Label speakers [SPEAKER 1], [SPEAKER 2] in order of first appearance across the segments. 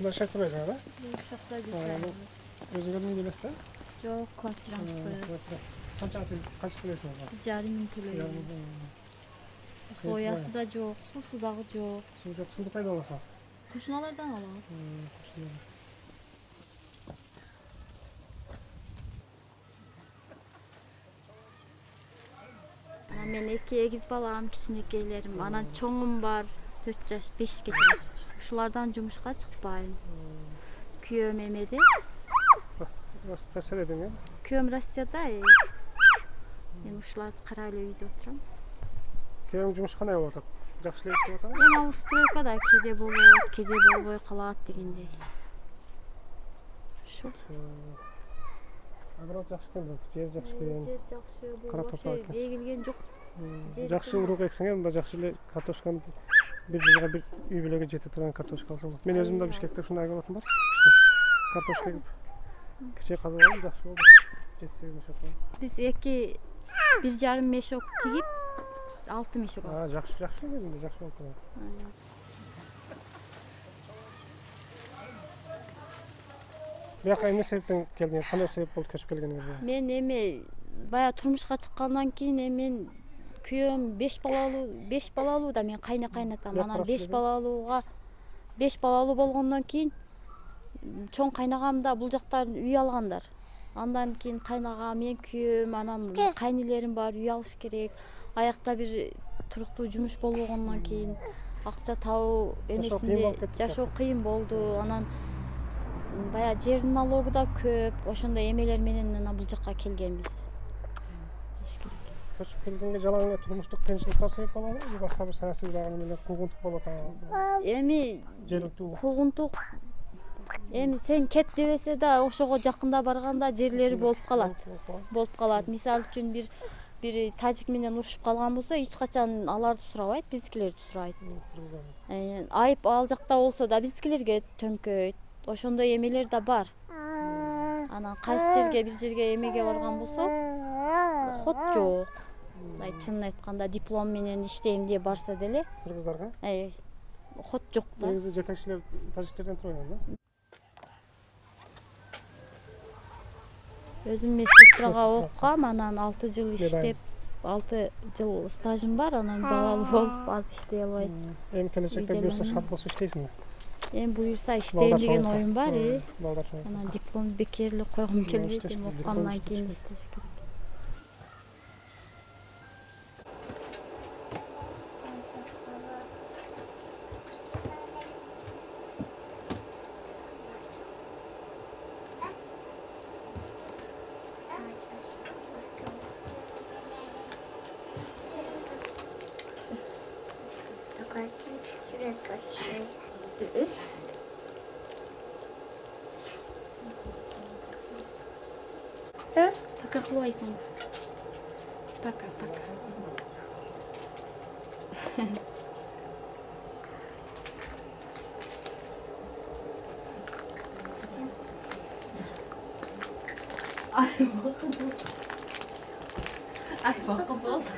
[SPEAKER 1] Ушундай шактырбайсың да?
[SPEAKER 2] Ушакта жашайбыз.
[SPEAKER 1] Өзүңөр үй эмес да?
[SPEAKER 2] Жок, квартирамыз.
[SPEAKER 1] Канча төлөйсүң?
[SPEAKER 2] 1,5 миң төлөйбүз. Соясы да жок, суусу дагы жок.
[SPEAKER 1] Суу жок, сууну кайдан аласың?
[SPEAKER 2] Кошуналардан алабыз. Мен 2 эгиз балам, кичинекейлерим, анан чоңум бар, 4 жаш, 5 чейин. Ушулардан жумушка чыкпайм. Күйөөм эмеде.
[SPEAKER 1] Кайсы эледиң?
[SPEAKER 2] Күйөөм Россияда. Мен ушуларды карап эле үйдө отурам.
[SPEAKER 1] Күйөөң жумуш кандай болуп атат? Жакшы эле иштеп атабы?
[SPEAKER 2] Эми австройкада кеде болот, кеде болбой калат дегендей. Ушу.
[SPEAKER 1] Агрот жакшы экен, жер жакшы экен.
[SPEAKER 2] Жер жакшы,
[SPEAKER 1] вообще
[SPEAKER 2] эгилген жок.
[SPEAKER 1] Жакшы урук эксең, анда жакшы эле картошканы бир жылга бир үй бүлөгө жете турган картошка алсаң болот. Мен өзүм да Бишкекте ушундай агротум бар. Картошка экип кичи казып алдым, жакшы болду. Жетсе мешок.
[SPEAKER 2] Биз 1,5 мешок тигип 6 мешок алдык.
[SPEAKER 1] Жакшы экен, жакшы болуп калат. Бияка эмне себептен келдиң? Кандай себеп болуп көчүп келгениңер?
[SPEAKER 2] Мен эми бая турмушка чыккандан кийин мен күйөөм 5 балалуу да мен кайнатам. Анан 5 балалуу болгондон кийин чоң кайнагам да бул жактан үй алгандар. Андан кийин кайнагам, мен күйөөм, анан кайнелерим бар, үй алыш керек. Аякта бир туруктуу жумуш болбогондон кийин акча табуу эмесинде жашоо кыйын болду. Анан бая жердин налогу да көп. Ошондой эмелер менен анан бул жакка келгенбиз.
[SPEAKER 1] Көчүп келгенге жалаңыңа турмуштук кыйынчылыктар себеп болобу? Же башка бир саясий дагы эмелер куугунтук болуп атабы?
[SPEAKER 2] Эми куугунтук эми сен кет дебесе да ошого жакында барганда жерлери болуп калат. Мисалы үчүн бир тажик менен урушуп калган болсо эч качан аларды сурабайт, биздикилерди сурайт. Айып ал жакта болсо да биздикилерге төңкөйт. Ошондой эмелер да бар. Анан кайсы бир жерге эмеге барган болсо хот жок. Чынын айтканда диплом менен иштейм деп барса деле
[SPEAKER 1] кыргыздарга
[SPEAKER 2] хот жок да.
[SPEAKER 1] Негизи жетекчилер тажиктерден турган да.
[SPEAKER 2] Өзүм медсестрага окугам, анан 6 жыл иштеп, 6 жыл стажым бар, анан балалуу болуп аз иштей албайт.
[SPEAKER 1] Эми келечекте буюрса шарт болсо иштейсиң.
[SPEAKER 2] Эми буюрса иштейм деген оюм бар. Анан дипломду бекер эле койгум келбейт, окугандан кийин иштеш керек. Пока кылбайсың. Пока. Ай, бакы болду.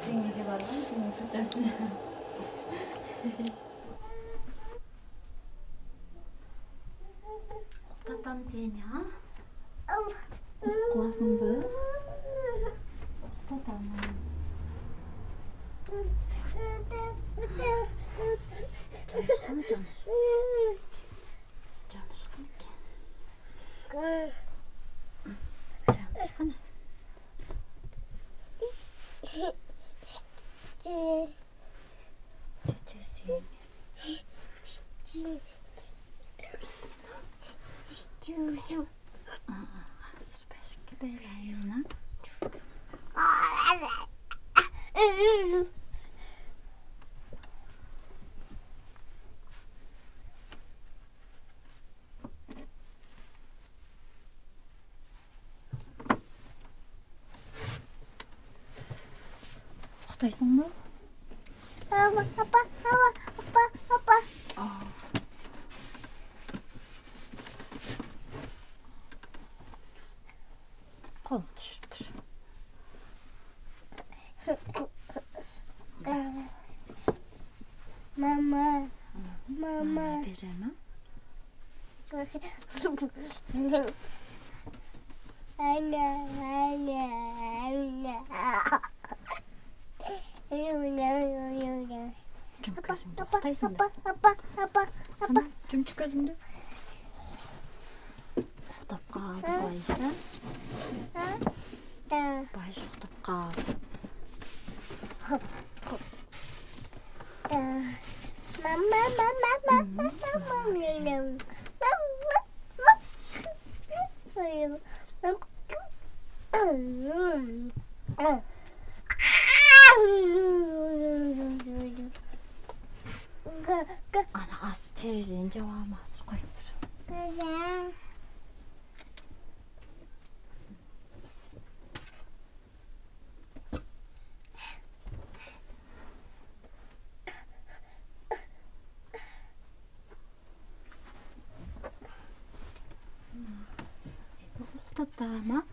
[SPEAKER 2] Сеңеге барган, сенин сүттөрсүн. Октатам сени, Кыласыңбы? Октатам. Жанышкан экен. Жанышкан. Чечесин. Сырбашка бейлайна. Октайсыңбы? Апа. Kolunu düşürtür.
[SPEAKER 3] Mama. Mama.
[SPEAKER 2] Veremem.
[SPEAKER 3] Anne, anne, anne.
[SPEAKER 2] Cüm gözümde. Oktay'sın da.
[SPEAKER 3] Apa.
[SPEAKER 2] Tamam. Cümçük gözümde. Uxtab qaldı Baysa. Baysa uxtab qaldı. Ana az terezinin cevabı hazır koyup dur. Uxtab da ama